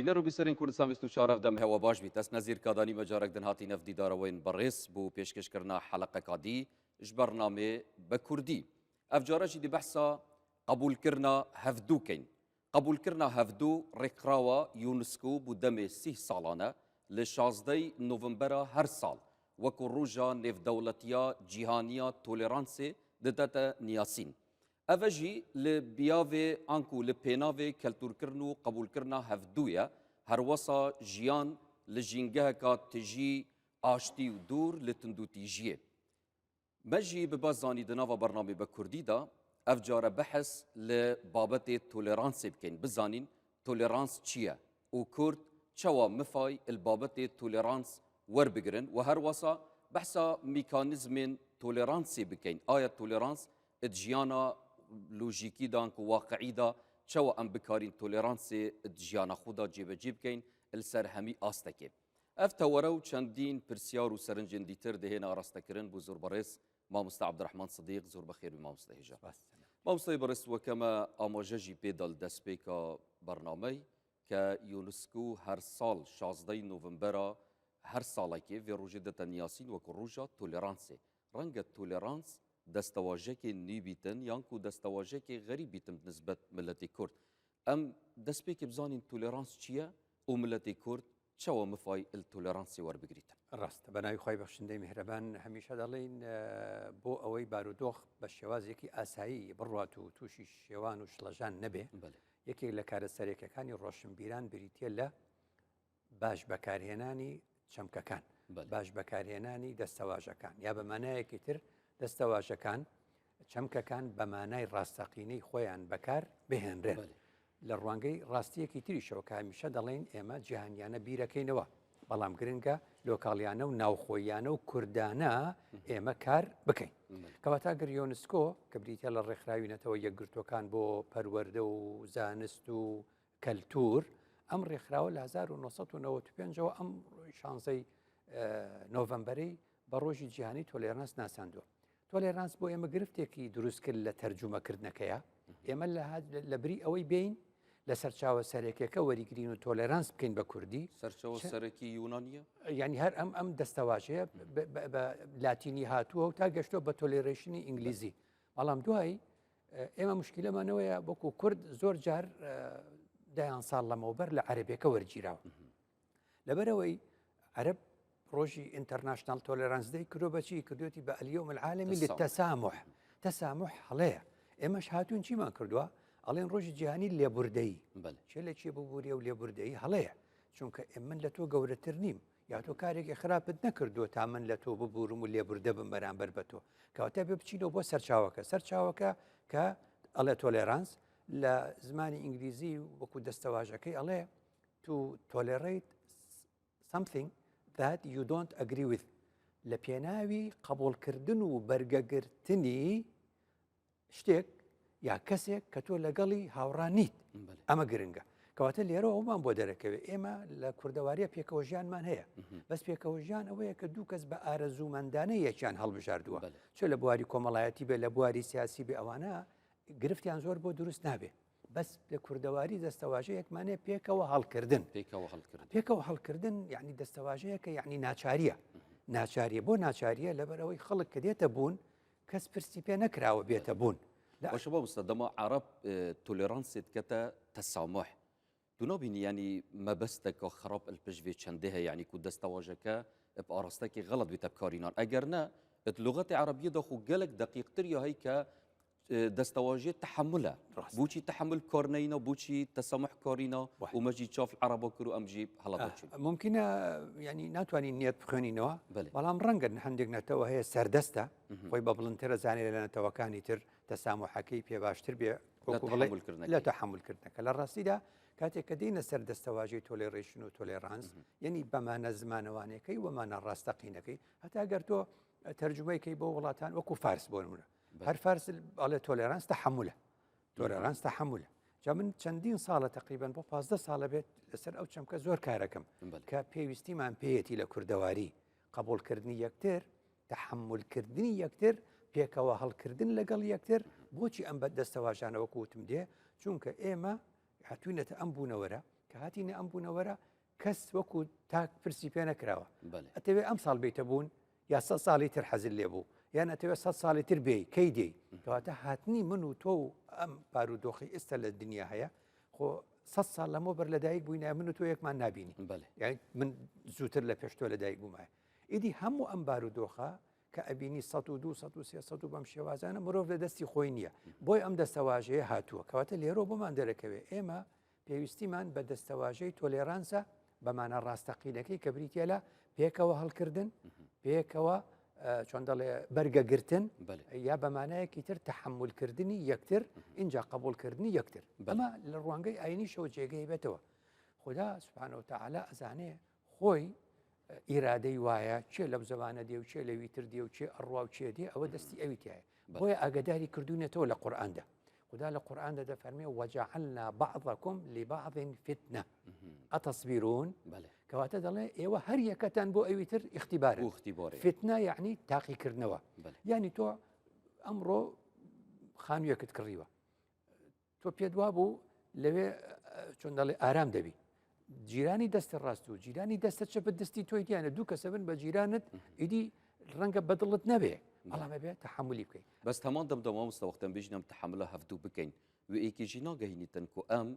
لێرە بیسەرین کوردستان 24 دەم هەوە باش بیت دەست نەزیر کادانی مەجارێک دنهاتی نەفدیدارەوەین بەڕێز بۆ پێشکەشکردنا حەلقەکادی ji بەرنامێ بە کوردی ئەف جارەشی دی بەحسا قبولکردنا هەفدووکەین قبولکردنا هەفدوو ڕێکخراوە یونسکۆ بۆ دەمێ 30 ساڵانە لە 16 نۆڤمبەرە هەر ساڵ وەکو ڕۆژا نێودەوڵەتیە جیهانیە تۆلێرانسێ دەدەتە نیاسین ئەvە jî li biyavê anku li pênavê keltûrkirin û qebûlkirina hevdû ye herwesa jiyan li jîngeheka tijî aştî û dûr li tundûtîjiyê. Me jî bi baz zanî di nava bernamê bi Kurdî da ev care behes li babetê toleransê bikin bizanîn tolerans çi ye û Kurd çawa mifay il babetê tolerans werbigirin û herwesa behsa mîkanîzmên toleransê bikin. Aya tolerans ed jiyana لوژیکی دان که واقعی دا چوا ام بکارین تولرانسی جیانا خدا جیبجی بکین السر همی آستکه. اف تورو چندین پرسیار و سرنجین دیتر دهین آراستکرین بو زور برس ماموستا عبدالرحمن صدیق زور بخیر و ماموستا هجا. ماموستا برس وکما آماججی پیدال دست پیکا برنامه که یونسکو هر سال 16 نوفمبر هر ساله که وی روژه دتا نیاسین وکو روژا تولرانسی رنگ تولرانس دستواژەکێ نوی بیتن یان کو دەستەواژەکێ غەریب بیتن نسبەت ملەتی کورد ئەم دەستپێکی بزانین تولێرانس چییە و ملەتی کورد چاوە مفای تولێرانسی وەربگریتن ڕاستە بەناوی خۆی بەخشندەی میهرەبان هەمیشە دەڵێن بۆ ئەوەی بارودۆخ بە شێوازێکی ئاسایی بڕوات و تووشی شێوان و شڵەژان نەبێ یەکێک لە کارە سەرێکەکانی ڕۆشنبیران بریتە لە باش بەکارهێنانی چەمکەکان باش بەکارهێنانی دەستەواژەکان یا بە مانایەکی تر دەستەواژەکان چەمکەکان بە مانای ڕاستەقینەی خۆیان بەکار بهێنرێن لە ڕوانگەی ڕاستیەکی تریشەوە کە هەمیشە دەڵێن ئێمە جیهانیانە بیرەکەینەوە بەڵام گرنگە لۆکاڵیانە و ناوخۆیانە و کوردانە ئێمە کار بکەین کەواتە گەر یۆنسکۆ کە بریتە لە ڕێکخراوینەتەوە یەکگرتوەکان بۆ پەروەردە و زانست و کەلتور ئەم ڕێکخراوە لە 1995ەوە ئەم 16 نۆڤەمبەرەی بە ڕۆژی جیهانی تۆلێرانس ناساندووە تۆلێرانس بۆ ئێمە گرفتێکی دروست کرد لە تەرجومەکردنەکەیە ئێمە لە بری ئەوەی بین لە سەرچاوە سەرێکەکە وەریگرین و تۆلێرانس بکەین بە کوردی سەرچاوە سەرەکی یونانیە ینی هەر ئەم دەستەواژەیە بە لاتینی هاتووە و تا گەشتۆ بە تۆلێرێشنی ئینگلیزی بەڵام دوایی ئێمە مشکلەمانەوەیە بۆکو کورد زۆر جار دایان ساڵ لەمەوبەر لە عەرەبیەکە وەرگیراوە لەبەرەوەی عەرەب ڕۆژی ئینتەرناشنال تۆلێرانس دەی کردۆ بەچی کردوێتی بە ئەلیۆم العالەمی تەسامح هەڵەیە ئێمەش هاتوون چیمان کردووە ئەڵێن ڕۆژی جیهانی لێبوردەیی چێ لە چێ ببووریە و لێبوردەیی هەڵەیە چونکە من لە تۆ گەورەتر نیم یا تۆ کارێکی خراپت نەکردووە تا من لە تۆ ببوورم و لێبوردە بم بەرامبەر بە تۆ کەواتە بێ بچینەوە بۆ سەرچاوەکە کە ئەڵێ تۆلێرانس لە زمانی ئینگلیزی وەکو دەستەواژەکەی ئەڵێ to tolerate something that you don't agree with لە پێناوی قبولکردن و بەرگەگرتنی شتێک یا کەسێک کە تۆ لەگەڵی هاوڕان نیت ئەمە گرنگە کەواتە لێرە ئەومان بۆ دەرەکەوێت ئێمە لە کوردەواریە پێکەوە ژیانمان هەیە بەس پێکەوە ژیان ئەوەیە کە دوو کەس بە ئارەزوومەندانە یەکیان هەڵبژاردووە چۆ لە بواری کۆمەڵایەتی بێ لە بواری سیاسی بێ ئەوانە گرفتیان زۆر بۆ دروست نابێ بەس لە کوردەواری دەستەواژە یەکمانێ پێکەوە هەڵکردن یعنی دەستەواژەیە کە یعنی ناچاریە بۆ ناچاریە لەبەرەوەی خەڵک کە دێتە بوون کەس پرسی پێ نەکراوە بێتە بوون باشە بۆ دەما عرب تۆلێرانسێت کەتە تەسامح تو نابینی ینی مەبەستێکە خراپ الپژێ چەندێ هەیە یعنی کو دەستەواژەکە ئارستێکی غەڵەت بێتە بکارینان ئەگەر نە لغەتی عربیەدا خو gelek دقیقتر یا هەی کە دەستەواژێ تحملە بوچی تحمل کۆرنەینە بوچی تەسەمح کۆرینە و مەجی چاف عربە کرد و ئەمجی هەڵەت ممکنە ینی ناتوانین نیەت بخوێنینەوە بەڵام ڕەنگە هەندێک نەتەوە هەیە سەردەستە خۆی بە بڵندترە زانێت لە نەتەوەکانی تر تەسامحەکەی پێ باشتر بێ لە تەحملکردنەکە لە ڕاستیدا کاتێک کە دێنە سەر دەستەواژەی تۆلێڕێشن و تۆلێرانس یعنی بەمانە زمانەوانەکەی وەمانە ڕاستەقینەکەی هەتا گەر تۆ تەرجمەیەکەی بۆ وڵاتان وەکو فارس بۆ نمونە هەر فارس ئەڵێ تۆلێرانس تەحملە جا من چەندین ساڵە تقریبان بۆ 15 ساڵە بێت لەسەر ئەو چەمکە زۆر کارەکەم کە پێویستیمان پێیەتی لە کوردەواری قبولکردنی یەکتر تحملکردنی یەکتر پێکەوە هەڵکردن لەگەڵ یەکتر بۆچی ئەم بە دەستەواژانەوە کوتم دێ چونکە ئێمە هاتوینەتە ئەم بوونەوەرە کە هاتیینە ئەم بوونەوەرە کەس وەکو تاک پرسی پێ نەکراوە بەێ ئەتەوێت ئەم ساڵ بیتە بوون یا 100 ساڵی تر حەزل لێ بوو یان ئەتەوێت 100 ساڵی تر بێ کەی دێ کەواتە هاتنی من و تۆ و ئەم بارودۆخی ئێستا لە دنیا هەیە خۆ 100 ساڵ لەمە بەر لەدایک بووینە من و تۆ یەکمان نبینی یعنی من زووتر لە پێش تۆ لەدایک بوومایە ئیدی هەموو ئەم بارودۆخە کە ئەبینی 102 130 بەم شێوازانە مرۆڤ لە دەستی خۆی نییە بۆی ئەم دەستەواژەیە هاتووە کەواتە لێرۆ بۆمان دەرەکەوێت ئێمە پێویستیمان بە دەستەواژەی تۆلێرانسە بەمانە ڕاستەقینەکەی کە بریتە لە پێکەوە هەڵکردن پێکەوە چۆن دەڵێ بەرگەگرتن یا بەمانایەکی تر تەحملکردنی یەکتر اینجا قبولکردنی یەکتر ئەمە لە ڕوانگەی ئاینی شەو جێگەی بێتەوە خدا سبحانه وتعالى ئەزانێ خۆی ئیرادەی وایە چێ لەو زەوانە دێ و چێ لەوی تر دێ و چێ ئەڕوا و چێ دێ ئەوە دەستی ئەویتایە بۆیە ئاگداری کردوونێتەوە لە قورئاندا خدا لە قورئاندا دەفەرمێ وجعلنا بعضكم لبعض فتنة ئەتصبیرون کەواتە دەڵێ ئێوە هەر یەکەتان بۆ ئەوی تر ئیختیبارن فتنە یعنی تاقیکردنەوە یعنی تۆ ئەمڕۆ خانوویەکت کڕیوە تۆ پێت وا بوو لەوێ چۆن دەڵێ ئارام دەبی جیرانی دەستە ڕاست و جیرانی دەستە چەپت دەستی تۆی دیانە دوو کەسە بن بە جیرانت ئیدی ڕەنگە بەدڵت نەبێ بەڵام بێ تەحملی بکەین بەس هەمان دەمدەما مستەوەختەن بێژنم تەحملە هەفتوو بکەین و ئێکیژی ناگەهینیتن کو ئەم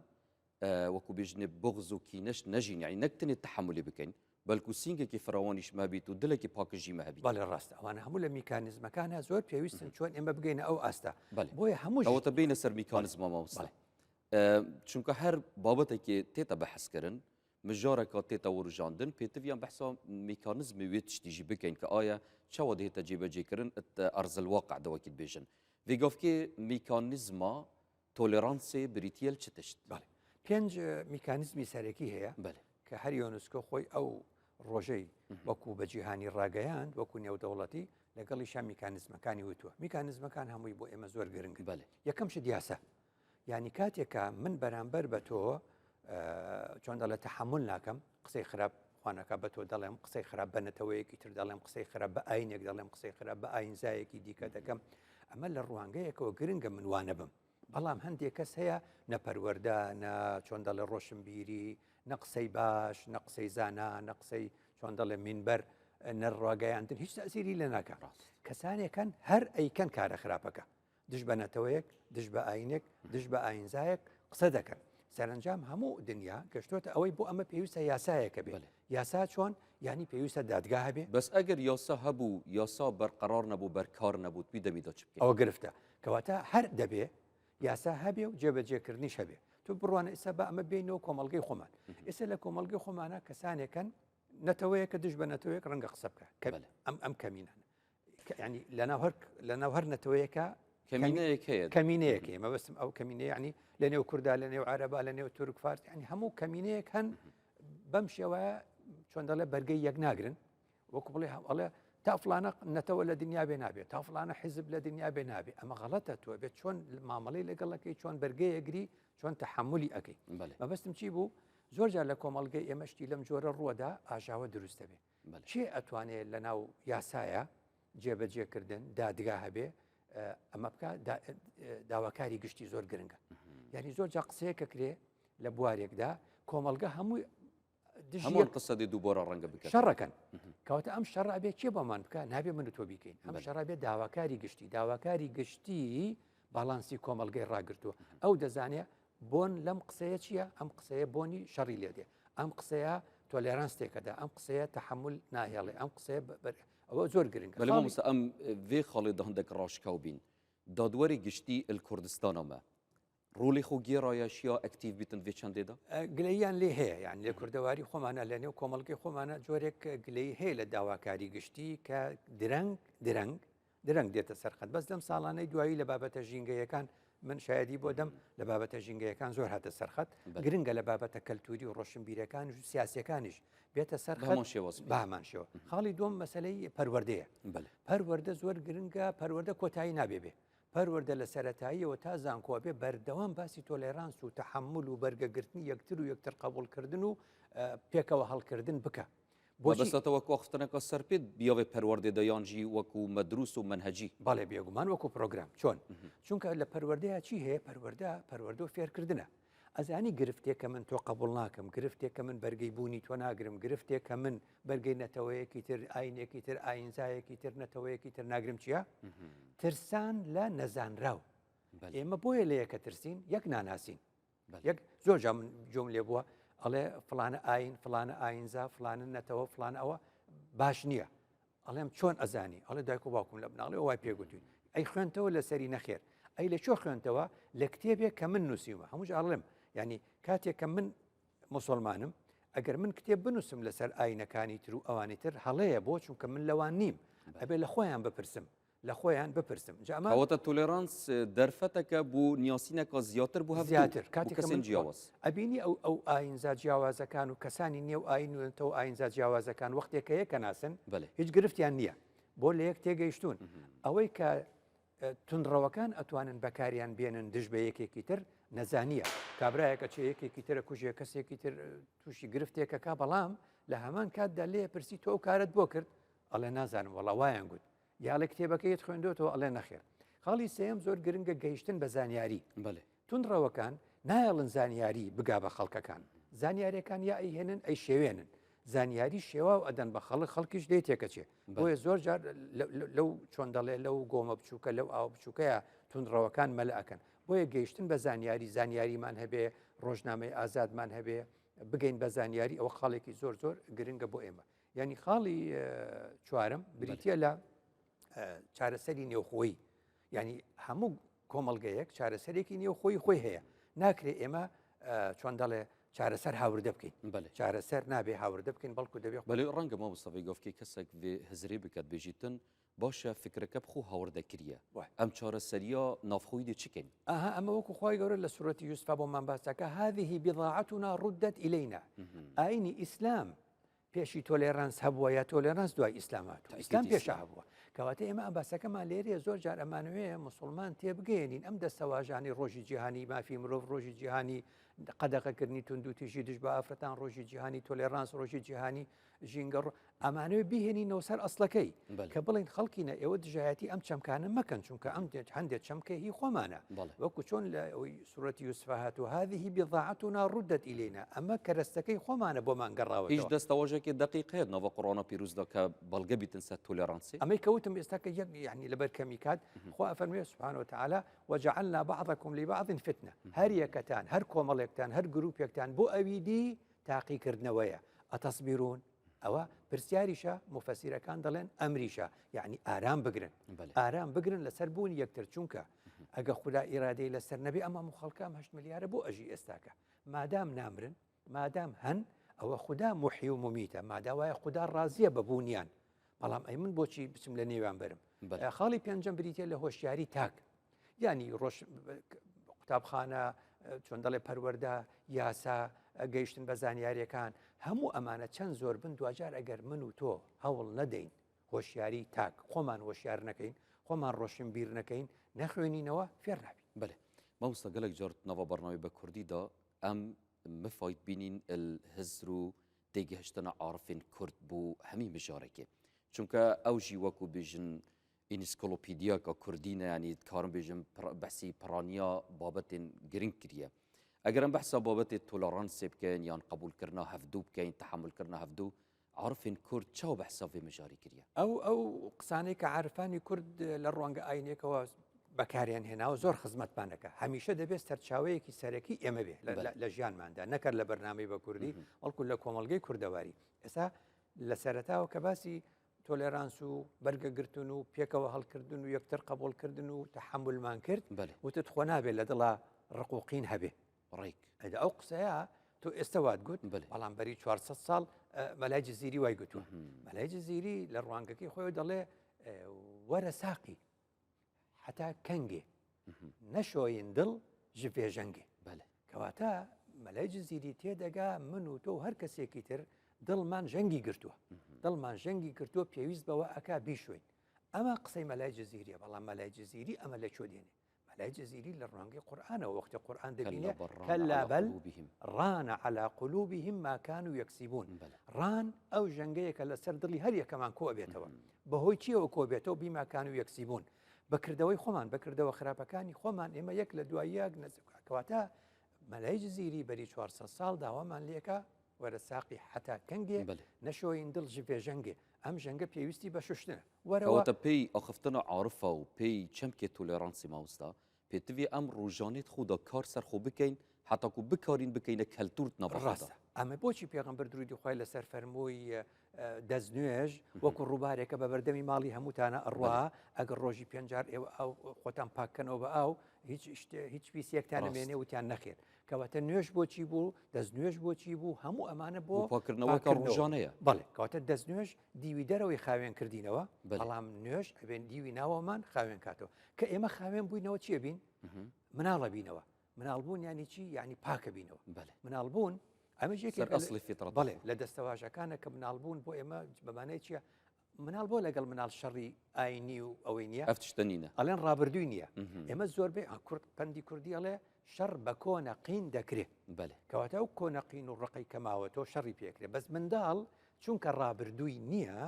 وەکو بێژنێ بغز و کینەش نەژین یعنی نەکتنێت تەحملی بکەین بەلکو سینگێکی فراوانیش مەبیت و دلێکی پاکژی مەهبی بەڵێ ڕاستە ئەوانە هەموو لە میکانیزمەکانە زۆر پێویستن چۆن ئێمە بگەینە ئەو ئاستا بۆیە هەموو ئەوەتە بینە سەر میکانیزمە مامۆستا چونکە هەر بابەتێکی تێتە بەحەسکردن مژارێکا تێتە وروژاندن پێتەویان بەحسا میکانیزمی وێ تشتیژی بکەین کە ئایا چاوە دێتە جێبەجێکردن ئەرز الواقع دەوەکیت بێژن وێگافکێ میکانیزما تۆلێرانسێ بریتیل چ تشت 5 میکانیزمی سەرەکی هەیە کە هەر یۆنسکۆ خۆی ئەو ڕۆژەی وەکو بە جیهانی ڕاگەیاند وەکو نێودەوڵەتی لەگەڵیشان میکانیزمەکانی وتووە میکانیزمەکان هەمووی بۆ ئێمە زۆر گرنگ یەکەم شت یاسا یعنی کاتێکە من بەرامبەر بە تۆ چۆن دەڵێ تەحمل ناکەم قسەی خراپ خوانەکە بە تۆ دەڵێم قسەی خراپ بە نەتەوەیەکی تر دەڵێم قسەی خراپ بە ئاینێک دەڵێم قسەی خراپ بە ئاینزایەکی دیکە دەکەم ئەمە لە ڕوانگەیەکەوە گرنگە من وانە بم بەڵام هەندێک کەس هەیە نە پەروەردە نە چۆن دەڵێ ڕۆشنبیری نە قسەی باش نە قسەی زانا نە قسەی چۆن دەڵێ مینبەر نە ڕواگەیاندن هیچ تەسیری لە ناکە کەسانێکن هەر ئەیکەن کارە خراپەکە دش بە نەتەوەیەک دش بە ئاینێک دش بە ئاینزایەک قسە دەکەن سەرنجام هەموو دنیا گەشتۆتە ئەوەی بۆ ئەمە پێویستە یاسایەکە بێت یاسا چۆن ینی پێویستە دادگا هەبێ بەس ئەگەر یاسا هەبوو یاسا بەرقەرار نەبوو بەرکار نەبوو توی دەمیدا چ بکەین ئەوە گرفتە کەواتە هەر دەبێ یاسا هەبێ و جێبەجێکردنیش هەبێ تو بڕوانە ئێستا بە ئەمە بینەوە کۆمەڵگەی خۆمان ئێستا لە کۆمەڵگەی خۆمانە کەسانێکن نەتەوەیەکە دش بە نەتەوەیەک ڕەنگە قسە بکە ئەم کەمینانە ینی لەناو هەر نەتەوەیەکە کەمینەیەک ئێمە بەستم ئەو کەمینە ینی لە نێو کووردا لە نێو عەرەبا لە نێو تورک فارس ینی هەموو کەمینەیەک هەن بەم شێوەیە چۆن دەڵێ بەرگەی یەک ناگرن وەکو بڵێ تا فلانە نەتەوە لە دنیا بێ نابێت تا فلانە حیزب لە دنیا بێ نابێت ئەمە غەڵەتە تۆ بێت چۆن مامەڵەی لەگەڵەکەی چۆن بەرگەیەگری چۆن تەحملی ئەەکەی مەبەستم چی بوو زۆر جار لە کۆمەڵگەی ئێمەشتی لەم جۆرە ڕووەدا ئاژاوە دروستە بێ چێ ئەتوانێت لە ناو یاسایە جێبەجێکردن دادگا هەبێ ئەمە بکە داواکاری گشتی زۆر گرنگە یعنی زۆر جا قسەیەکە کرێ لە بوارێکدا کۆمەلگە هەمووی هەموو قسە دێ دووبارە ڕەنگە بکە شەڕەکەن کەواتە ئەم شەڕە بێ چێ بەمان بکە نابێ من تۆ بیکەین ئەم شەڕە بێ داواکاری گشتی باڵانسی کۆمەلگەی ڕاگرتووە ئەو دەزانێ بۆن لەم قسەیە چییە ئەم قسەیە بۆنی شەڕی لێدێ ئەم قسەیە تۆلێرانس تێکەدا ئەم قسەیە تەحمل ناهێڵێ ئەم قسەیە ئەوە زۆر گرنگە بەڵێ ئەم vê خاڵێ da hindek raşkaw bîn dadwerê giştî il Kurdistanê me rolê xwe gêraya şiya ektiv bîtin vê çendê de گلەییان لێ هەیە یان لێ کوردەواری خۆمانە لە نێو کۆمەڵگەی خۆمانە جۆرێک گلەی هەیە لە داواکاری گشتی کە درەنگ دێتە سەرخەت بەس دەم ساڵانەی دوایی لە بابەتە ژینگەیەکان من شایدی بۆ دەم لە بابەتە ژینگەیەکان زۆر هاتە سەرخەت گرنگە لە بابەتە کەلتوری و ڕۆشنبیرەکانیش و سیاسەکانیش بێتە سەرخەت بامان شێوە خاڵی دۆم مەسلەی پەروەردەیە پەروەردە زۆر گرنگە پەروەردە کۆتایی نابێبێ پەروەردە لە سەرەتاییەوە تا زانکۆ بێ بەردەوام باسی تۆلێرانس و تەحمل و بەرگەگرتنی یەکتر و یەکتر قبولکردن و پێکەوە هەڵکردن بکە بەستەوە وەختنەکە سەرپێت بیاوێ پەروەردێ دەیانجی وەکو مەدروس و منهەجی باڵێ بێگومان وەکو پرۆگرام چۆن چونکە لە پەروەردەیە چی هەیە پەروەردە و فێرکردنە ئەزانی گرفتێکە من تۆ قبول ناکەم، گرفتێکە من بەرگەی بوونی تۆ ناگرم، گرفتێکە من بەرگەی نەتەوەیەکی تر ئاینێکی تر ئاینزایەکی تر نەتەوەیەکی تر ناگرم چییە؟ ترسان لە نەزانراو. ئێمە بۆیە لە یەکە ترسین یەک ناناسین. یەک زۆر جا من جۆم لێ بووە ئەڵێ فلانە ئاین فلانە ئاینزا فلانە نەتەوە فلان ئەوە باش نییە. ئەڵێم چۆن ئەزانی؟ ئەڵێ دایک و باوکم لە بناڵێ وای پێگوتوین. ئەی خوێنتەوە لە سەری نەخێر. ئەی لە چۆ خوێنتەوە لە کتێبێک کە من نووسیمە هەمووش ئاڵێم ینی کاتێک کە من مسلمانم ئەگەر من کتێب بنووسم لەسەر ئاینەکانی تر و ئەوانی تر هەڵەیە بۆ چونکە من لەوان نیم ئەبێ لە خۆیان بپرسم لە خۆیان بپرسم ئەوەتە تۆلێرانس دەرفەتەکە بوو نیاسینەکە زیاتر بوو زیاتر کاتێک جیاواز ئەبینی ئەو ئاینزا جیاوازەکان و کەسانی نێو ئاینتەوە ئاینزا جیاوازەکان وەختێکە یەکە ناسن هیچ گرفتیان نییە بۆ لە یەک تێگەیشتون ئەوەی کە تونڕەوەکان ئەتوانن بەکاریان بێنن دژ بە یەکێکی تر نەزانیە کابراایەکە چه یەکێکی ترە کوژێ کەسێکی تر تووشی گرفتێکەکە بەڵام لە هەمان کاتدا لێ پرسی تۆ کارت بۆ کرد ئەڵێ نازانم وەڵا وایان گوت یا لە کتێبەکەیت خوێندۆتەوە ئەڵێ نەخێر خاڵی سێم زۆر گرنگە گەیشتن بە زانیاری تونڕەوەکان نایەڵن زانیاری بگا بە خەڵکەکان زانیاریەکان یا ئەیهێنن ئەی شێوێنن زانیاری شێوا و ئەدەن بە خەڵکیش دێ تێکەچێ بۆیە زۆر جار لەو چۆن دەڵێ لەو گۆمە بچووکە لەو ئاو بچووکەیە تونڕەوەکان مەلەکەن بۆیە گەیشتن بە زانیاریمان هەبێ ڕۆژنامەی ئازادمان هەبێ بگەین بە زانیاری ئەوە خاڵێکی زۆر گرنگە بۆ ئێمە ینی خاڵی چوارم بریتە لە چارەسەری نێوخۆی ینی هەموو کۆمەڵگەیەک چارەسەرێکی نێوخۆی خۆی هەیە ناکرێت ئێمە چۆن دەڵێ چارەسەر هاوردە بکەین چارەسەر نابێ هاوردە بکەین بەڵکو دەبێت بەێ ڕەنگە مە مستەفی گفتی کەسێک هزرێ بکات بێژیتن باشە فکرەکە بخۆ هاوردەکریە ئەم چارەسەریە نافخۆی دێ چکەین ئەمە وەکو خۆی گەورە لە سوورەتی یوسفا بۆمان باسەکە هذه بضاعتنا ردت إلينا ئاینی ئیسلام پێشی تۆلێرانس هەبووە یا تۆلێرانس دوای ئیسلامات ئیسلام پێشە هەبووە کەواتە ئێمە ئەم باسەکەمان لێرەیە زۆر جار ئەمانوەیە مسلمان تێبگەێنین ئەم دەستەواژانی ڕۆژی جیهانی مافی مرۆڤ ڕۆژی جیهانی قەدەغەکردنی تونند و تیژی دژ بە ئافرەتان ڕۆژی جیهانی تۆلێرانس ڕۆژی جیهانی ژینگە ئەمانوێ بیهێنینەوە سەر ئەسڵەکەی کە بڵین خەڵکینە ئێوە دژایەتی ئەم چەمکانە مەکەن چونکە ئەم هەندێک چەمکە هی خۆمانە وەکو چۆن لە سوورەتی یوسفا هاتووە هذه بضاعتنا ردت إلينا ئەمە کەرەستەکەی خۆمانە بۆمان گەڕاوە هیچ دەستەواژێکی دقیق هەیە نەوە قڕۆنە پیرۆزدا کە بەڵگە بیتن سەر تۆلێرانسی ئەمەی کەوتم ئێستاکە یەک یعنی لەبەر کەمی کات خوا ئەفەرموێ سبحانه وتعالى وجعلنا بعضكم لبعض فتنة هەر یەکەتان هەر کۆمەڵێکتان هەر گروپێکتان بۆ ئەویدی تاقیکردنەوەیە ئەتەسبیرون ئەوە پرسیاریشە مفەسیرەکان دەڵێن ئەمریشە یعنی ئارام بگرن ئارام بگرن لەسەر بوونی یەکتر چونکە ئەگە خوددا ئیرادەی لەسەر نەبێ ئەمە خەڵکام 8 ملیارە بۆ ئەژی ئێستاکە مادام نامرن مادام هەن ئەوە خوددا موحی و ممیتە ماداوایە خوددا ڕازیە بە بوونیان بەڵام ئەی من بۆچی بچم لە نێوان برم خاڵی پێنجەم بریتە لە هۆشیاری تاک ینی ڕۆژ قوتابخانە چۆن دەڵێ پەروەردە یاسا گەیشتن بە زانیاریەکان هەموو ئەمانە چەند زۆر بن دوجار ئەگەر من و تۆ هەوڵ نەدەین هۆشیاری تاک خۆمان هۆشیار نەکەین خۆمان ڕۆشن بیر نەکەین نەخوێنینەوە فێر نابین بڵێ مامۆستا گەلێک جار نەوە بەرنامەی بە کوردیدا ئەم مفایت بینین الهزر و تێگەهشتنە عارفین کورد بوو هەمی مژارێکێ چونکە ئەو ژی وەکو بێژن ئینسکۆلۆپیدیاکە کوردینە ینی کارم بێژم بەسی پرانیا بابەتێن گرنگ کریە ئەگەرم بەحسا بابەتێ تۆلەرانسێ بکەین یان قبولکردنا هەفتوو بکەین تەحملکردنا هەفتوو عارفین کورد چاو بەحسا وێ مژاری کریە ئەو قسانەی کە عارفانی کورد لە ڕوانگە ئاینێکەوە بەکاریان هێناوە زۆر خزمەتمانەکە هەمیشە دەبێت سەرچاوەیەکی سەرەکی ئێمە بێ لە ژیانماندا نەکرد لە بەرنامەی بە کوردی بەڵکو لە کۆمەڵگەی کوردەواری ئێستا لە سەرەتاوە کە باسی تۆلێرانس و بەرگەگرتن و پێکەوە هەڵکردن و یەکتر قبولکردن و تەحملمان کرد وتت خۆ نابێت لە دڵا ڕقوقین هەبێ ڕێک ئەدا ئەو قسەیە تۆ ئێستا وات گوت بەڵام بەری 400 ساڵ مەلای جزیری وای گوتووە مەلای جزیری لە ڕوانگەکەی خۆی دەڵێ وەرە ساقی حتا کەنگێ نەشۆین دڵ ژ پێژەنگێ کەواتە مەلای جزیری تێدەگا من و تۆ هەر کەسێکی تر دڵمان ژەنگی گرتووە دڵمان ژەنگی گرتووە پێویست بەوە ئەکا بیشوین ئەمە قسەی مەلای جزیریە بەڵام مەلای جزیری ئەمە لە چۆ دێنێ مەلای جزیری لە ڕوانگەی قورئانەوە وەختی قورئان دەبینێ کەلا بەل ڕان على قلوبهم ما كانوا يكسبون ڕان ئەو ژەنگەیەکە لەسەر دڵی هەر یەکەمان کۆ بێتەوە بەهۆی چیەوە کۆ بێتەوە بیما كانوا يكسبون بەکردەوەی خۆمان بەکردەوە خراپەکانی خۆمان ئێمە یەک لە دوای یەک کەواتە مەلای جززیری بەری 400 ساڵ داوامان لێکە وەرە ساقی حتا کەنگێ بله. نەشۆین دڵ ژێ ژەنگێ ئەم ژەنگە پێویستی بە شوشتنە کەواتە پێی ئەخفتنە عارفە و پێی چەمکێ تۆلێرانسی ماوەستا پێتوێ ئەم ڕۆژانێت خوددا کار سەرخۆ بکەین حتاکو بکارین بکەینە کەلتورت نەبڕاستە ڕاستە ئەمە بۆچی پێغەمبەر درودی خوای لەسەر فەرمووی دەستنوێژ وەکو ڕووبارێکە بە بەردەمی ماڵی هەمووتانە ئەڕوا ئەگەر ڕۆژی پێنجار ئێوە ئەو خۆتان پاکەنەوە بە ئاو هیچ پیسێکتان نمێنێ وتیان نەخێت کەواتە نوێژ بۆچی بوو دەستنوێژ بۆچی بوو هەموو ئەمانە بۆ پاکردنەوەکە ڕۆژانەیە بەڵێ کەواتە دەستنوێژ دیوی دەرەوەی خاوێن کردینەوە بەڵام نوێژ ئەبێن دیوی ناوەمان خاوێن کاتەوە کە ئێمە خاوێن بووینەوە چیە بین مناڵە بینەوە مناڵبوون ینی چی ینی پاکە بینەوە مناڵبوون ئەمە ئەسڵی فیترەت بەڵێ لە دەستەواژەکانە کە مناڵبوون بۆ ئێمە بەمانەی چییە مناڵ بۆ لەگەڵ مناڵ شەڕی ئاینی و ئەوەی نییە ئەفتشتەنینە ئەڵێن ڕابردووی نییە ئێمە زۆربەی کورد پەندی کوردی ئەڵێ شەڕ بە کۆنەقین دەکرێت کەواتە ئەو کۆنەقین و ڕقی کەماوەتەوە شەڕی پێکرێت بەس منداڵ چونکە ڕابردووی نییە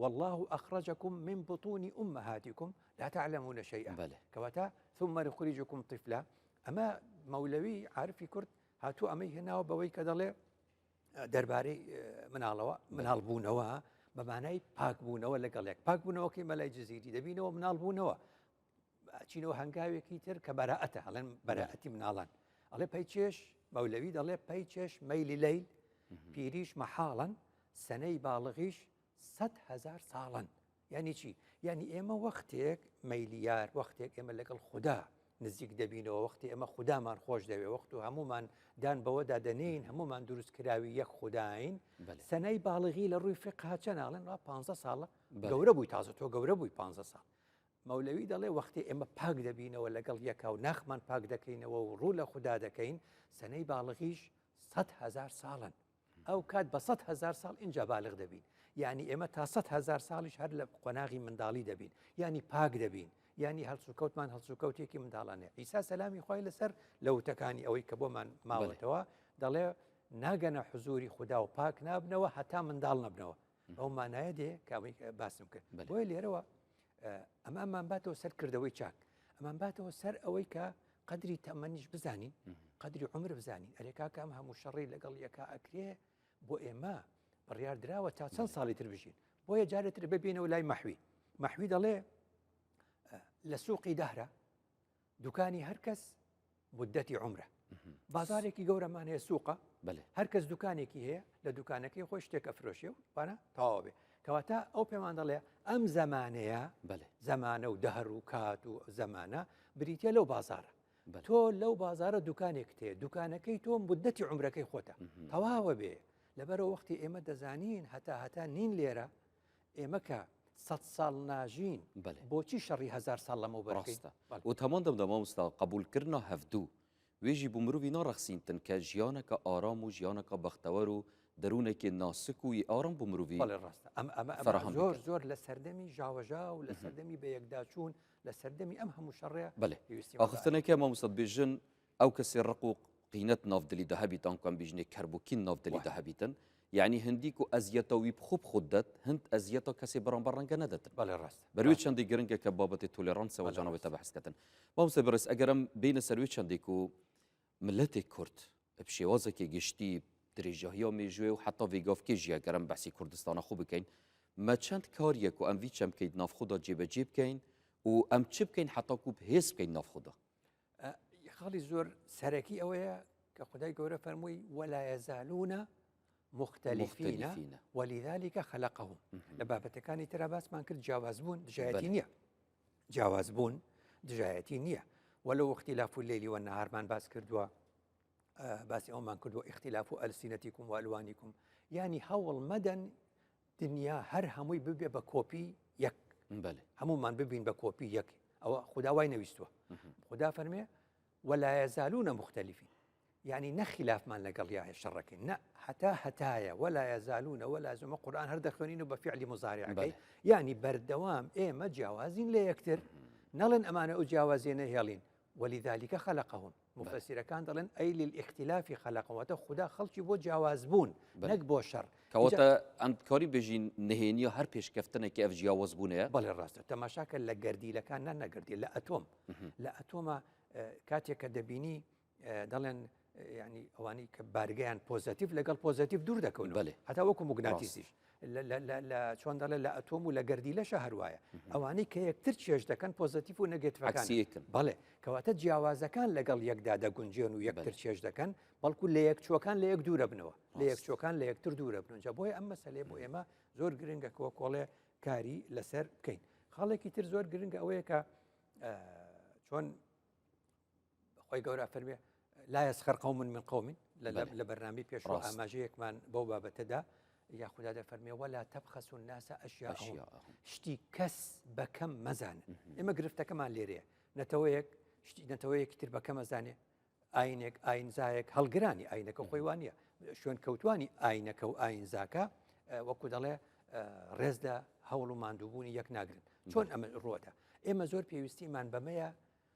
والله أخرجكم من بطون أمهاتكم لا تعلمون شيئا كواتا ثم نخرجكم طفلا أما مولوي عارفي كرد هاتو أمي هنا وبوي كدلي دەربارەی مناڵ بوونەوە بەمانای پاک بوونەوە لەگەڵێک پاک بوونەوە کەی مەلای جززیری دەبینەوە مناڵ بوونەوە چینەوە هەنگاوێکی تر کە بەراەتە هەڵێن بەراەتی مناڵان ئەڵێ پەی چێش مەولەوی دەڵێ پەی چێش مەیلی لەیل پیریش مەحاڵن سەنەی باڵغیش 100,000 ساڵن یعنی چی یعنی ئێمە وەختێک مەیلیار وەختێک ئێمە لەگەڵ خوددا نزیک دەبینەوە وەختی ئەمە خودامان خۆش دەوێ وەخت و هەمومان دان بەوەدا دەنین هەمومان دروست کراوی یەک خودداین سەنەی باڵغی لە ڕووی فقها چەناڵێن 15 ساڵە گەورە بووی تازە تۆ گەورە بووی 15 ساڵ مەولەوی دەڵێ وەختی ئێمە پاک دەبینەوە لەگەڵ یەکا و ناخمان پاک دەکەینەوە و ڕوو لە خوددا دەکەین سەنەی باڵغیش 100,000 ساڵن ئەو کات بە 100,000 ساڵ اینجا بالغ دەبین یعنی ئێمە تا 100,000 ساڵیش هەر لە قۆناغی منداڵی دەبین یعنی پاک دەبین ینی هەڵسوکەوتمان هەڵسوکەوتێکی منداڵانێ ئیسا سەلامی خوای لەسەر لە وتەکانی ئەوەی کە بۆمان ماوەتەوە دەڵێ ناگەنە حزوری خوددا و پاک نابنەوە هەتا منداڵ نەبنەوە ئەو مانایە دێ کامی باسم کرد بۆیە لێرەوە ئەمامان باتەوە سەر کردەوەی چاک ئەمان باتەوە سەر ئەوەی کە قدری تەمەنیش بزانین قدری عمر بزانین ئەرێکا کام هەموو شەڕی لەگەڵ یەکا ئەکرێ بۆ ئێمە بڕیار درراوە تا چەند ساڵی تر بژین بۆیە جارێتتر ببینەوە لای مەحوی دەڵێ لە سوقی دەهرە دوکانی هەرکەس مدەتی عمرە بازارێکی گەورەمان هەیە سوقە هەرکەس دوکانێکی هەیە لە دوکانەکەی خۆی شتێکە فرۆشیە و بانە تەواو بێ کەواتە ئەو پێمان دەڵێ ئەم زەمانەیە زەمانە و دەهر و کات و زەمانە بریتە لەو بازارە تۆ لەو بازارە دوکانێک تێ دوکانەکەی تۆ مدەتی عمرەکەی خۆتە تەواوە بێ لەبەرەوە وەختی ئێمە دەزانین هەتا نین لێرە ئێمە کە 100 ساڵ ناژین بۆچی شەڕی 1000 ساڵ لەمە بەڕاستە و هەمان دەمدا مامۆستا قبولکردنا هەفتوو وێژی بۆ مرۆڤی ناڕەخسینتن کە ژیانەکە ئارام و ژیانەکە بەختەوەر و دەروونێکی ناسک و ئارام بۆ مرۆڤی ڕاستە زۆر لە سەردەمی ژاوەژا و لە سەردەمی بە یەکداچوون لە سەردەمی ئەم هەموو شەڕەیە ئاخستنێکە مامۆستا بێژن ئەو کەسێ ڕق و قینەت نافدلی دەهەبیتان کەم بژنێ کەربووکین نافدلی دەهەبیتن یعنی هەندیک و ئەزیەتەوی بخوب خوددەت هەند ئەزیەتە کەسی بەڕامبەر ڕەنگە نەدەتن بەروی چەندی گرنگە کە بابەتی تۆلێرانسەوە جانەوەی بەحسکەتن مامۆستا بەڕێز ئەگەرم بینە سەروی چەندێک و ملەتێک کورد پشێوازێکی گشتی درێژەهیا مێژوێ و حتا ڤێگافکێ ژیە گەرم بەسی کوردستانە خوب بکەین مە چەند کاریەک و ئەم وی چەم بکەیت نافخۆدا جێبەجێ بکەین و ئەم چ بکەین حتا کوب هێز بکەین نافخۆدا خاڵی زۆر سەرەکی ئەوەیە کە خدای گەورە فەرمووی ولا يزالون مختلفين ولذلك خلقهم لبابەتەکانی ترا باسمان کرد جیاوازبوون دژایەتی نییە جیاوازبوون دژایەتی نییە ولو اختلاف الليل والنهار باس کردووە باسی ئەومان کردووە اختلاف ألسنتكم وألوانكم يعني هەوڵ مەدەن دنیا هەر هەمووی ببێ بە کۆپی یەک هەمومان ببین بە کۆپی یەک ئەوە خدا وای نەویستووە خدا فەرمێ ولا يزالون مختلفين يعني نخلاف من لقل يا شرك نا هتايا ولا يزالون ولا زم القرآن هرد خونين بفعل مضارع يعني بردوام ما جوازين لا يكتر نلن أمانة أجاوزين هيالين ولذلك خلقهم مفسر كان دلن أي للاختلاف خلقهم وتخدا خلشي بو جوازبون نقبو شر كواتا عند كاري بيجين نهينيا هر بيش كفتنا كيف جوازبونه بل الراس تماشاكل لقردي لكان نقردي لا أتوم لا أتوم كاتيا كدبيني دلن ینی ئەوانی کە بارگەیان پۆزتیف لەگەڵ پۆزتیف دوور دەکەون بەێ هەتا وەکو موگناتیسیش چۆن دەڵێ لە ئەتۆم و لە گەردی لەشە هەروایە ئەوانەی کە یەکتر چێژ دەکەن پۆزتیف و نەگەتیڤەکان بەڵێ کەواتە جیاوازەکان لەگەڵ یەکدا دەگونجێن و یەکتر چێژ دەکەن بەڵکو لە یەکچۆکان لە یەک دوورە بنەوە لە یەکچۆکان لە یەکتر دوورە بنجە بۆیە ئەم مەسەلێ بۆ ئێمە زۆر گرنگەکەوە کۆڵێ کاری لەسەر بکەین خاڵێکی تر زۆر گرنگە ئەوەیە کە چۆن خۆی گەورە فەرمێ لا يسخر قوم من قوم لە بەرنامەی پێشڕۆ ئاماژەیەکمان بەو بابەتەدا یا خوددا دەفەرمێ وەلا تەبخەسوا الناس ئەشیاءهم شتی کەس بەکەم مەزانن ئێمە گرفتەکەمان لێرەیە نەتەوەیەکی تر بەکەم مەزانێ ئاینێک ئاینزایەک هەڵگرانی ئاینەکە خۆی وانە شوێن کەوتوانی ئاینەکە و ئاینزاکە وەکو دەڵێ ڕێزدا هەوڵ و ماندووبوونی یەک ناگرن چۆن ئەمە ڕۆدا ئێمە زۆر پێویستیمان بەمەیە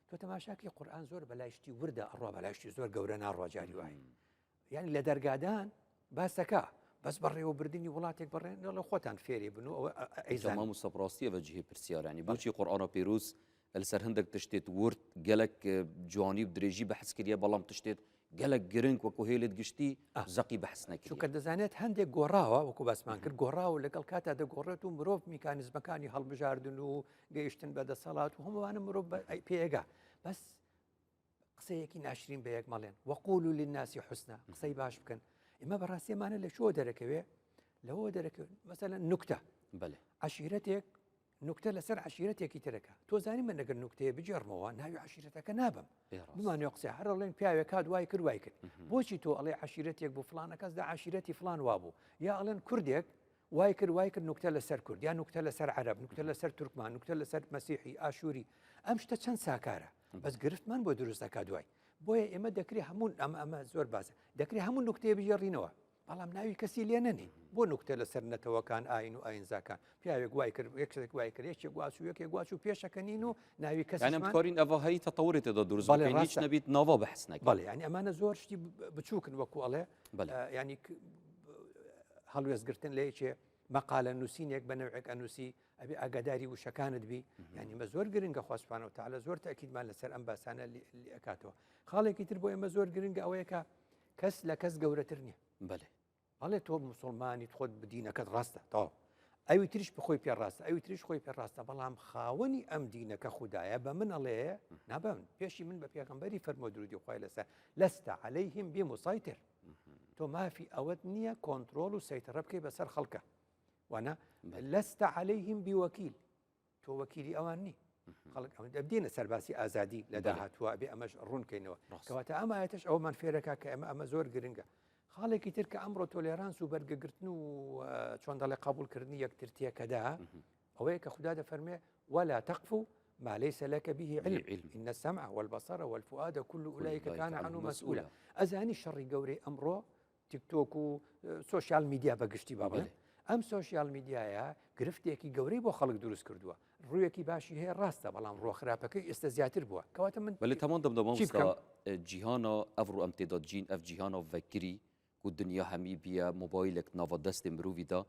تۆ تەماشاکی قورئان زۆر بەلایشتی وردە ئەڕوا بەلایشتی زۆر گەورە ناڕواجاری وایە یعنی لە دەرگادان باسەکە بەس بەڕێوەبردننی وڵاتێک بڕێن لە خۆتان فێری بن و ئەیزانام و سەپڕاستیە بە جهێ پرسیارانی بۆچی قورئانە پێروز لەسەر هەندێک تشتێت ورد گەلک جوانی و درێژی بەحس کردە بەڵام تشتێت گەلک گرنگ وەکو هێلت گشتی زەقی بەحس نەکرد چونکە دەزانێت هەندێک گۆڕاوە وەکو باسمان کرد گۆڕاو لەگەڵ کاتا دەگۆڕێت و مرۆڤ میکانیزمەکانی هەڵبژاردن و گەیشتن بە دەسەڵات و هەمووانە مرۆڤ پێگا بەس قسەیەکی ناشرین بە یەک مەڵێن وەقولوا للناس حسنا قسەی باش بکەن ئێمە بەڕاستیمانە لە شۆ دەرەکەوێ لەوە دەرەکەوێت مەسەلەن نوکتە عشیرەتێک نوکتە لەسەر عشیرەتێکی ترەکە تۆزانی من نەگەر نوکتەیە بجێڕمەوە ناوی عشیرەتەکە نابم بمانێ قسە هەرڵێن پیاوێک کات وای کرد وای کرد بۆچی تۆ ئەڵێ عشیرەتێک بۆ فلانە کەسدا عشیرەتی فلان وابوو یا ئەڵێن کوردێک وای کرد نوکتە لەسەر کورد یا نوکتە لەسەر عەرەب نوکتە لەسەر تورکمان نوکتە لەسەر مەسیحی ئاشووری ئەم شتە چەند ساکارە بەس گرفتمان بۆ دروست دەکات دوای بۆیە ئێمە دەکرێت هەموو ئەمە زۆر بازە دەکرێت هەموو نوکتەیە بژێڕینەوە بەڵام ناوی کەسی لێ نەنی بۆ نوکتە لەسەر نەتەوەکان ئاین و ئاینزاکان پیاوێک وای کرد یەکێک وای کرد یەکێک گواچ و یەکێک گواچ و پێشەکەنین و ناوی کەسمان کارین ئەوە هەی تەتەورێتەدا دروست هیچ نەبیت ناوا بەحس نەکرد بەڵێ ینی ئەمانە زۆر شتی بچووکن وەکو ئەڵێ ینی هەڵوێزگرتن لە یەکێ مەقالە نووسینێک بە نەوعێک ئەنووسی ئەبێ ئاگاداری وشەکانت بی ینی مە زۆر گرنگە خوا سوبحانەهو و تەعالە زۆر تاکیدمان لەسەر ئەم باسانە ئەکاتەوە خاڵێکی تر بۆ ئێمە زۆر گرنگە ئەوەیە کە کەس لە کەس گەورەتر نییە بەڵێ تۆ موسڵمانیت خۆت بدینەکەت ڕاستە تاو ئەوی تریش بخۆی پێڕاستە ئەوی تریش خۆی پێڕاستە بەڵام خاوەنی ئەم دینەکە خوددایە بە من ئەڵێ نابم پێشی من بە پێغەمبەری فەرمۆ درودی خوای لەسەر لەستە عەلەیهم بموسایتر تۆ مافی ئەوەت نییە کۆنتڕۆڵ و سەیتەرە بکەی بەسەر خەڵکە وانە لەستە عەلەیهم بوەکیل تۆ وەکیلی ئەوان نی خەڵک ئەوە دەبدێنە سەرباسی ئازادی لە داهاتووە بێ ئەمەش ڕوونکەینەوە کەواتە ئەم ئاەتەش ئەومان فێرەکە کە ئەمە زۆر گرنگە خاڵێکی تر کە ئەمڕۆ تۆلێرانس و بەرگەگرتن و چۆن دەڵێ قبولکردنی یەکترتیەکەدا ئەوەیە کە خوددا دەفەرمێ ولا تقف ما ليس لك به علم إن السمع والبصر والفؤاد كل أولئك كان عنه مسؤولا ئەزانی شەڕی گەورەی ئەمڕۆ تیکتۆک و سوۆسیال میدیا بەگشتی بابڵێ ئەم سوۆسیال میدیایە گرفتێکی گەورەی بۆ خەڵک دروست کردووە ڕوویەکی باشی هەیە ڕاستە بەڵام ڕۆخراپەکەی ئێستا زیاتر بووە کەواتە من بەڵێ تەمان دەمدەمە جیهانە ئەڤڕۆ ئەم تێدا جین ئەف جیهانە ڤەکری و دنیا هەمی بیە مۆبایلێک ناوە دەستی مرۆڤیدا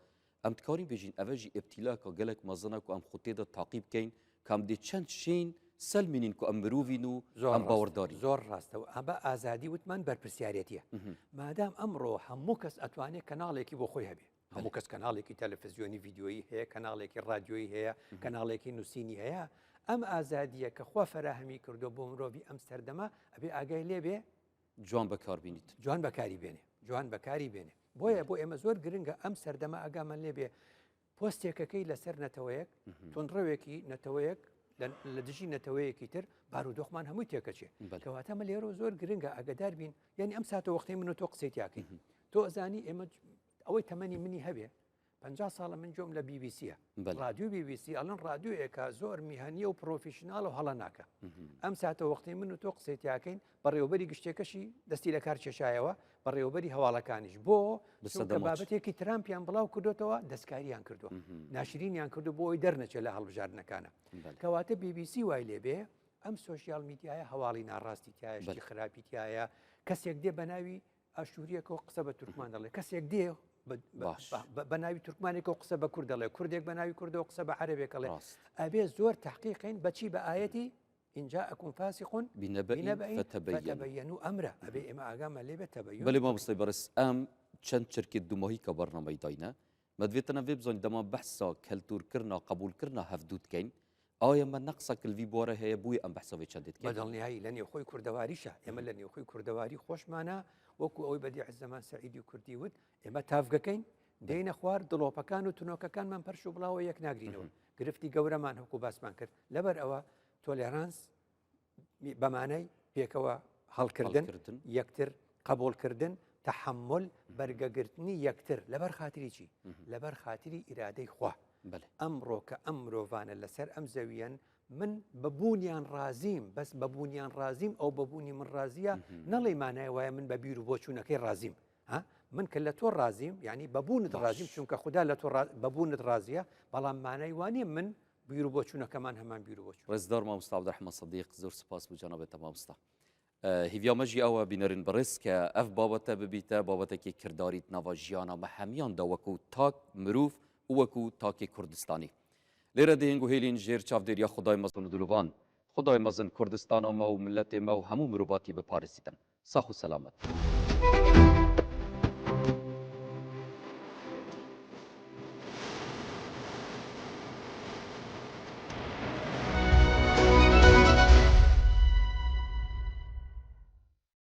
ئەم دکارین بێژین ئەڤەژی ئێبتیلاکە گەلک مەزنە و ئەم خوتێدا تاقیب بکەین کام دێ چەند شین سەلمینین و ئەم مرۆڤین و ئەم باوەڕداری زۆر ڕاستەوە ئەمە ئازادی وتمان بەرپرسیارەتیە مادام ئەمڕۆ هەموو کەس ئەتوانێت کەناڵێکی بۆ خۆی هەبێ هەموو کەس کەناڵێکی تەلەڤیزیۆنی ڤیددیۆیی هەیە کەناڵێکی ڕادیۆیی هەیە کەناڵێکی نووسینی هەیە ئەم ئازادیە کە خوا فەراهەمی کردو بۆ مرۆڤی ئەم سەردەما ئەبێ ئاگای لێبێ جوان بەکاربینیت جوان بەکاری بێنێ جوان بەکاری بێنێ بۆیە بۆ ئێمە زۆر گرنگە ئەم سەردەما ئەگامان لێبێ پۆستێکەکەی لەسەر نەتەوەیەک تونڕەوێکی نەتەوەیەک لە دژی نەتەوەیەکی تر بارودۆخمان هەمووی تێکەچێ کەواتە مە لێرە زۆر گرنگە ئەگەدار بین یعنی ئەم ساتە وەختی من و تۆ قسەی تیاکەین تۆ ئەزانی ئێمە ئەوەی تەمەنی منی هەبێ 50 ساڵە من جۆم لە BBC رادیو BBC ئەڵەن رادیۆیەکە زۆر میهەنیە و پرۆفیشنال و هەڵە ناکە ئەم ساتە وەختی من و تۆ قسەی تیاکەین بەڕێوەبەری گشتێکەشی دەستی لە کار کێشایەوە بەڕێوەبەری هەواڵەکانیش بۆ بابەتێکی ترامپیان بڵاو کردوتەوە دەستکاریان کردووە ناشرینیان کردو بۆ ئەوی دەرنەچێت لە هەڵبژاردنەکانە کەواتە BBC وای لێبێ ئەم سوۆسیال میدیایە هەواڵی ناڕاستی تایەشتی خراپی تایە کەسێک دێ بە ناوی ئاشووریەکەەوە قسە بە تورکمان دەڵێ کەسێک دێ بە ناوی تورکمانێکەوە قسە بە کورد دەڵێ کوردێک بە ناوی کوردەوە قسە بە عەرەبێک دەڵێ ئەبێ زۆر تحقیقین بەچی بە ئاەتی إن جاءكم فاسق بنبأ فتبينوا فتبينوا أمره أبي إما أقام اللي بتبين بله مامۆستای بەڕێز ئەم چەند چرکێت دوماهی کە بەڕنامەی داینە مەدوێتەنە وێ بزانین دەما بەحسا کەلتورکردنا قبولکردنا هەفتوو بکەین ئایا مە نەقسە کلوی بوارە هەیە بووی ئەم بەحسەوەی چەندێت کەین بەدڵنیایی لە نێوخۆی کوردەواریشە ئێمە لە نێوخۆی کوردەواری خۆشمانە وەکو ئەوەی بەدیع زەمان سەعیدی و کوردی وت ئێمە تافگەکەین دێنە خوار دڵۆپەکان و تونۆکەکانمان پەرش و بڵاوە یەک ناگرینەوە گرفتی گەورەمان هەکو باسمان کرد لەبەر ئەوە تۆلێرانس بەمانەی پێکەوە هەڵکردن یەکتر قبولکردن تحمل بەرگەگرتنی یەکتر لەبەر خاتری چی لەبەر خاتری ئیرادەی خوا ئەمڕۆ کە ئەم مرۆڤانە لەسەر ئەم زەویان من ببوونیان رازیم بەس ببوونیان رازیم ئەو ببوونی من رازیە نەڵێ مانای وایە من بە بیر و بۆ چوونەکەی رازیم من کە لە تۆ رازیم یعنی ببوونت رازیم چونکە خوددا لە تۆ ببوونت رازیە بەڵام مانای وانە من بیر و بۆ چوونەکەمان هەمان بیر و بۆ چوون ڕێزدار مامۆستا عەبدوڕەحمان سەدیق زۆر سوپاس بۆ جەنابێتە مامۆستا هیڤیامەژی ئەوە بینەرین بەڕێز کە ئەف بابەتە ببیتە بابەتێکی کرداریت ناوا ژیانە مە هەمیاندا وەکو تاک مرۆڤ و وەکو تاکی کوردستانی لێرە دەهێنگ و هێلین ژێر چاودێریە خدای مەزن و دلوڤان خدای مەزن کوردستانە مە و ملەتێ مە و هەموو مرۆڤاتی بپارێزیتن ساخ و سەلامەت